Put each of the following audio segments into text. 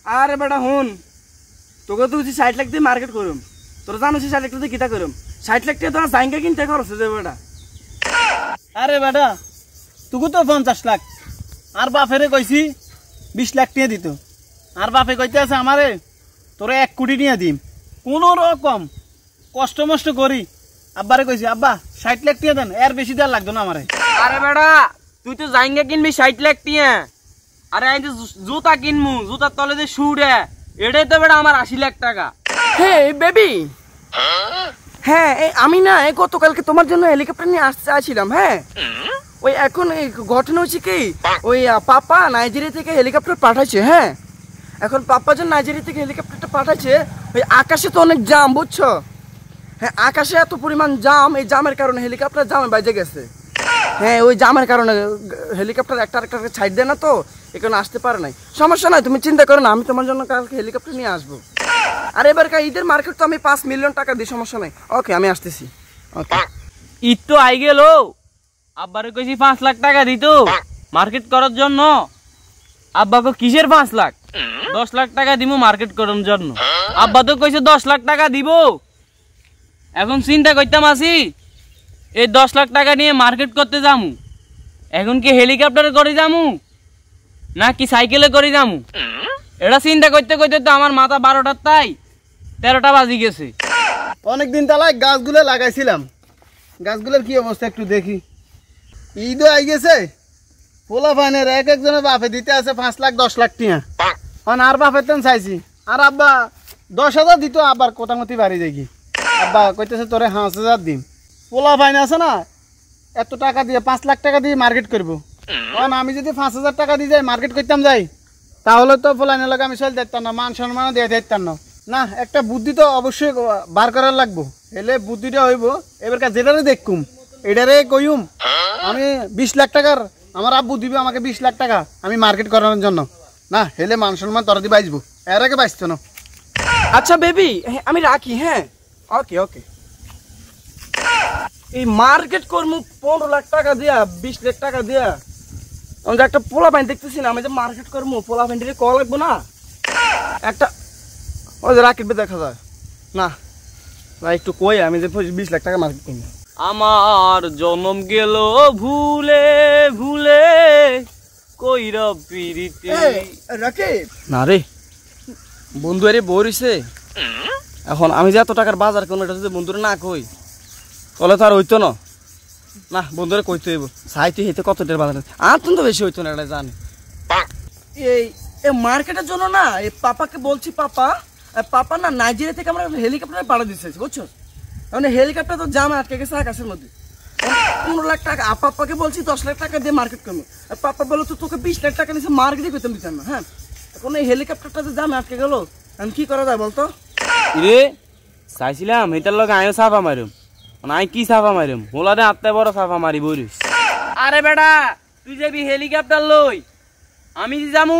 আরে বেটা হুন, তোকে তো 60 লাখ দিয়ে মার্কেট করুম, তোর জানো 60 লাখ দিয়ে কিতা করুম? 60 লাখ টাকা তো জাইঙ্গা কিনতে খরচ হয়ে যাবে বেটা। আরে বেটা তুকু তো 50 লাখ, আর বাপেরে কইছি 20 লাখ টাকা দিত, আর বাপে কইতে আছে আমারে তোরে 1 কোটি নিয়ে দিম। কোন রকম কষ্ট মষ্ট করি আব্বারে কইছি আব্বা 60 লাখ টাকা দেন, এর বেশি দেওয়ার লাগতো না আমারে। আরে বেটা তুই তো জাইঙ্গা কিনবি 60 লাখ টাকা, আরে এই যে জুতা কিনমু, জুতার তলে যে শুড়ে এটাই তো বেটা আমার 80 লাখ টাকা। হে বেবি, হ্যাঁ আমি না গতকালকে তোমার জন্য হেলিকপ্টার নিয়ে আসতে চাইছিলাম। হ্যাঁ ওই এখন এই ঘটনা হচ্ছে কি, ওই পাপা নাইজেরিয়া থেকে হেলিকপ্টার পাঠাচ্ছে। হ্যাঁ এখন পাপা যখন নাইজেরিয়া থেকে হেলিকপ্টারটা পাঠাচ্ছে, ওই আকাশে তো অনেক জাম বুঝছো। হ্যাঁ আকাশে এত পরিমাণ জাম, এই জামের কারণে হেলিকপ্টার জামে বাজে গেছে। হ্যাঁ ওই জামের কারণে হেলিকপ্টার একটা ছাইড দেয় না, তো এখানে আসতে পারে নাই। সমস্যা নাই, তুমি চিন্তা করো না, আমি তোমার জন্য কালকে হেলিকপ্টার নিয়ে আসবো। আর এবার ঈদের মার্কেট তো আমি 5 মিলিয়ন টাকা দিই, সমস্যা নাই। ওকে আমি আসতেছি। ঈদ তো আই গেল, আব্বারে কইছি 5 লাখ টাকা দিত মার্কেট করার জন্য। আব্বাকে কিসের 5 লাখ? 10 লাখ টাকা দিব মার্কেট করার জন্য। আব্বা তো কইছে 10 লাখ টাকা দিব। এখন চিন্তা করতাম আছি এই 10 লাখ টাকা নিয়ে মার্কেট করতে যামু, এখন কি হেলিকপ্টারে করে যামু নাকি সাইকেলে করে যামু? এটা চিন্তা করতে করতে তো আমার মাথা 12টার তাই 13টা বাজি গেছে। অনেকদিন তালায় গাছগুলো লাগাইছিলাম, গাছগুলোর কি অবস্থা একটু দেখি। ঈদও আই গেছে, পোলা ফাইনের এক একজনের বাপে দিতে আছে 5 লাখ 10 লাখ টিয়া। আর বাপের তেন চাইছি, আর আব্বা 10,000 দিত, আবার কোটামতি বাড়ি যাই কি আব্বা কইতেছে তোরে 5,000 দিম। পোলা ফাইন আছে না, এত টাকা দিয়ে 5 লাখ টাকা দিয়ে মার্কেট করবো। কারণ আমি যদি 5,000 টাকা দিয়ে যাই মার্কেট করতাম যাই, তাহলে তো পোলাইনের লোক আমি চল দেখতাম না, মান সম্মান দিয়ে দেখতাম না। না একটা বুদ্ধি তো অবশ্যই বার করার লাগবো, এলে বুদ্ধিটা হইব। এবারকার যেটারে দেখুম এটারে কইম আমি 20 লাখ টাকার, আমার আব্বু দিবে আমাকে 20 লাখ টাকা আমি মার্কেট করানোর জন্য। না হেলে মান সম্মান তোরা দিয়ে বাঁচবো, এর আগে বাঁচতো না। আচ্ছা বেবি আমি রাখি। হ্যাঁ ওকে ওকে। এই মার্কেট করবো 15 লাখ টাকা দিয়া, 20 লাখ টাকা দিয়া, আমি যে একটা পোলা পাইন দেখতেছি না, আমি যে মার্কেট করবো পোলা পাইনটি কল লাগবো না একটা, ওই যে রাকেট দেখা যায় না ভাই, একটু কই আমি যে 20 লাখ টাকা মার্কেট করবো। আমার জন্ম গেল ভুলে ভুলে কইরা পিরিতে। রাকেট না রে বন্ধু, আরে বই রইছে। এখন আমি যে এত টাকার বাজার কোনো এটা যদি বন্ধুরে না কই তাহলে তো আর হইতো না। না বন্ধুরে কইতে হইব, সাইতে হেতে কত টাকার বাজার আর তো বেশি হইতো না, এটা জানি। এই মার্কেটের জন্য না এই পাপাকে বলছি, পাপা না নাইজেরিয়া থেকে আমরা হেলিকপ্টারে পাঠা দিচ্ছে বুঝছো। মানে হেলিকপ্টার তো জামে আটকে গেছে আকাশের মধ্যে। 15 লাখ টাকা পাপাকে বলছি 10 লাখ টাকা দিয়ে মার্কেট করবো, আর পাপা বলো তো তোকে 20 লাখ টাকা নিচে মার্কেটই করতাম দিতাম না। হ্যাঁ এখন এই হেলিকপ্টারটা যে জামে আটকে গেল, আমি কি করা যায় বলতো? রে চাইছিলাম এটার লগে আয়ো সাফা মারুম, আই কি সাফা মারুম, হোলারে আত্মা বড় সাফা মারি বলিস। আরে বেটা তুই যাবি হেলিকপ্টার লই, আমি যামু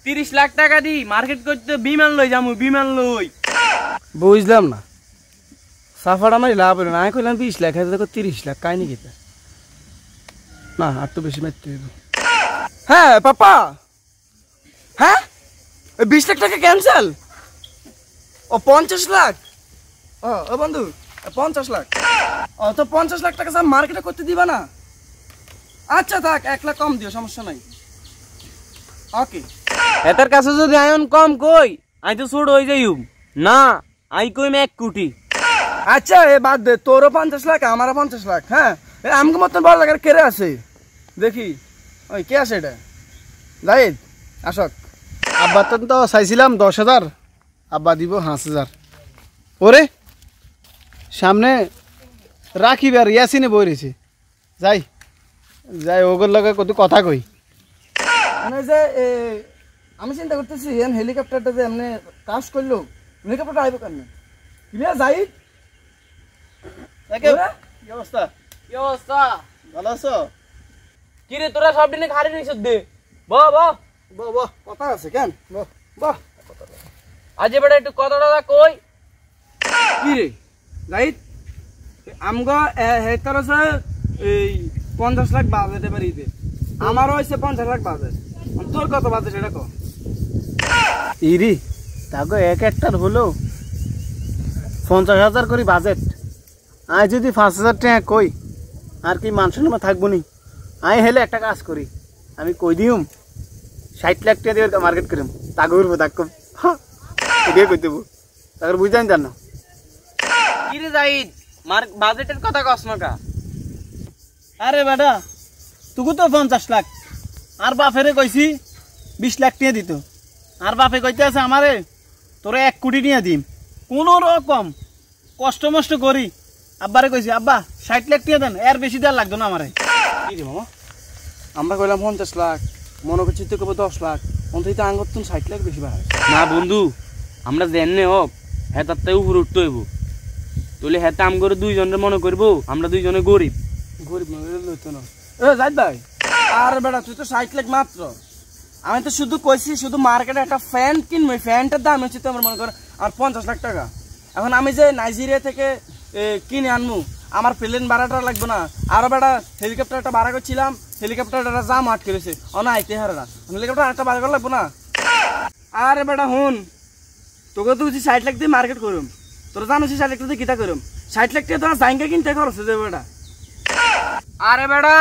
30 লাখ টাকা দি মার্কেট করতে বিমান লই যামু, বিমান লই। বুঝলাম না, সাফাটা মারি লাভ হলো না। আমি কইলাম 20 লাখ, দেখো 30 লাখ, কাহিনি কিতা না, আর তো বেশি মারতে হইব। হ্যাঁ পাপা, হ্যাঁ 20 লাখ টাকা ক্যান্সেল। ও 50 লাখ, ও বন্ধু 50 লাখ, ও তো 50 লাখ টাকা মার্কেটে করতে দিবা না? আচ্ছা থাক 1 লাখ কম দিও, সমস্যা নাই। ওকে এটার কাছে যদি আয়ন কম কই আই তো ছোট হয়ে যাইম না, আই কইম 1 কোটি। আচ্ছা এ বাদ দে, তোরও 50 লাখ আমারও 50 লাখ। হ্যাঁ আমাকে মতন বড় লাগার কেড়ে আছে দেখি, ওই কে আছে এটা? জাহিদ আসক। আব্বা তো চাইছিলাম 10,000, আব্বা দিব 5,000। ওরে সামনে রাখিব আর ইয়াসিনে বই রয়েছে, যাই যাই ওগর লগে কত কথা কই। মানে যে আমি চিন্তা করতেছি হেলিকপ্টারটা যে এমনি কাজ করলো, হেলিকপ্টারটা আইব কেন? জাহিদ কি অবস্থা? কি অবস্থা? ভালো আছো? কি রে তোরা সব দিনে খাড়ি নিছ দে, ব ব ব কথা আছে কেন? বাহ আজ বেটা একটু কথাটা কই। কি রে জাহিদ, আমগো হেতার আছে এই 50 লাখ বাজেট এবার ঈদে, আমারও হয়েছে 50 লাখ বাজেট, তোর কত বাজেট সেটা কো? ইরি তাকে এক একটার হলো 50,000 করে বাজেট। আই যদি 5,000 টাকা কই আর কি মানুষের নামে থাকবো নি। আই হেলে একটা কাজ করি, আমি কই দিউম 60 লাখ টাকা দিয়ে মার্কেট করিম তাকে উঠবো তাকে এটাই কই দেবো তাকে বুঝতেন জানো। কি রে জাহিদ, বাজেটের কথা কস না কা? আরে বেটা তুকু তো 50 লাখ আর বাপেরে কইছি 20 লাখ টাকা দিত, আর বাপে কইতে আছে আমারে তোরে 1 কোটি নিয়ে দিম কোন রকম কষ্ট মষ্ট করি। আব্বারে কইছি আব্বা 60 লাখ টাকা দেন, এর বেশি দেওয়ার লাগতো না আমারে। কি রে মামা, আমরা কইলাম 50 লাখ, মনে করছি তো কবে 10 লাখ, অন্তত আঙ্গর তুমি 60 লাখ বেশি বাড়াই না বন্ধু। আমরা জেনে হোক হ্যাঁ তার তাই উপরে উঠতে হইব, তাহলে হ্যাঁ আম করে দুইজনের মনে করবো আমরা দুইজনে গরিব গরিব লইতো না। জাহিদ ভাই আর বেটা তুই তো 60 লাখ মাত্র, আমি তো শুধু কইছি শুধু মার্কেটে একটা ফ্যান কিনবো, ফ্যানটার দাম হচ্ছে তো আমার মনে কর আর 50 লাখ টাকা। এখন আমি যে নাইজেরিয়া থেকে কিনে আনবো, আমার প্লেন ভাড়াটা লাগবে না, আরো বেটা হেলিকপ্টারটা ভাড়া করছিলাম, হেলিকপ্টারটা জাম আটকে রয়েছে অনা আইতে হারে না, হেলিকপ্টার একটা ভাড়া করা লাগবো না। আরে বেটা হুন, তোকে তো 60 লাখ দিয়ে মার্কেট করুম, তোরা জানিস 60 লাখ দিয়ে কিতা করুম, 60 লাখ টাকা তোমার জাইঙ্গা কিনতে খরচ হয়ে যাবে বেটা। আরে বেটা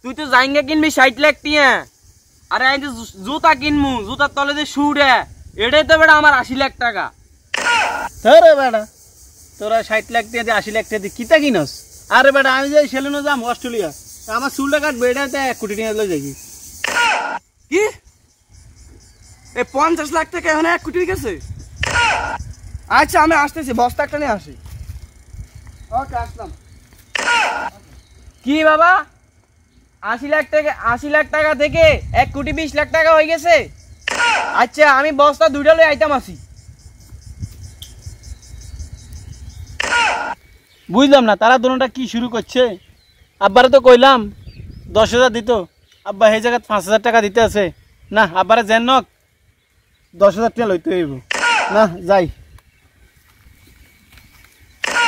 তুই তো জাইঙ্গা কিনবি 60 লাখ টিয়া, আরে এই যে জুতা কিনমু, জুতার তলে যে শুড়ে এটাই তো বেটা আমার 80 লাখ টাকা। আরে বেটা তোরা 60 লাখ টাকা দিয়ে 80 লাখ টাকা দিয়ে কিতা কিনস? আরে বেটা আমি যে সেলুনে যাম অস্ট্রেলিয়া, আমার চুলটা কাটবে এটাতে 1 কোটি টাকা লই যাই। কি এই 50 লাখ টাকা এখন 1 কোটি গেছে? আচ্ছা আমি আসতেছি, বস্তা একটা নিয়ে আসি। ওকে আসলাম। কি বাবা 80 লাখ টাকা থেকে 1 কোটি 20 লাখ টাকা হয়ে গেছে? আচ্ছা আমি বস্তা দুইটা লই আইতাম আসি। বুঝলাম না তারা দুটোটা কি শুরু করছে। আব্বারে তো কইলাম 10,000 দিত, আব্বা এই জায়গায় 5,000 টাকা দিতে আছে না, আব্বারে জেন নক 10,000 টাকা লইতে হইব না যাই।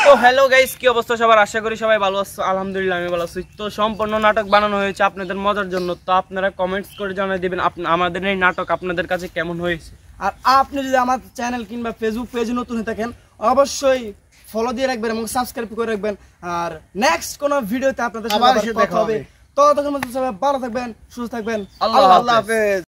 তো হ্যালো গাইস, কি অবস্থা সবার? আশা করি সবাই ভালো আছো। আলহামদুলিল্লাহ আমি ভালো আছি। তো সম্পূর্ণ নাটক বানানো হয়েছে আপনাদের মজার জন্য, তো আপনারা কমেন্টস করে জানিয়ে দিবেন আমাদের এই নাটক আপনাদের কাছে কেমন হয়েছে। আর আপনি যদি আমার চ্যানেল কিংবা ফেসবুক পেজে নতুন হয়ে থাকেন অবশ্যই ফলো দিয়ে রাখবেন এবং সাবস্ক্রাইব করে রাখবেন। আর নেক্সট কোন ভিডিওতে আপনাদের সাথে দেখা হবে। ততক্ষণ পর্যন্ত সবাই ভালো থাকবেন, সুস্থ থাকবেন। আল্লাহ হাফেজ।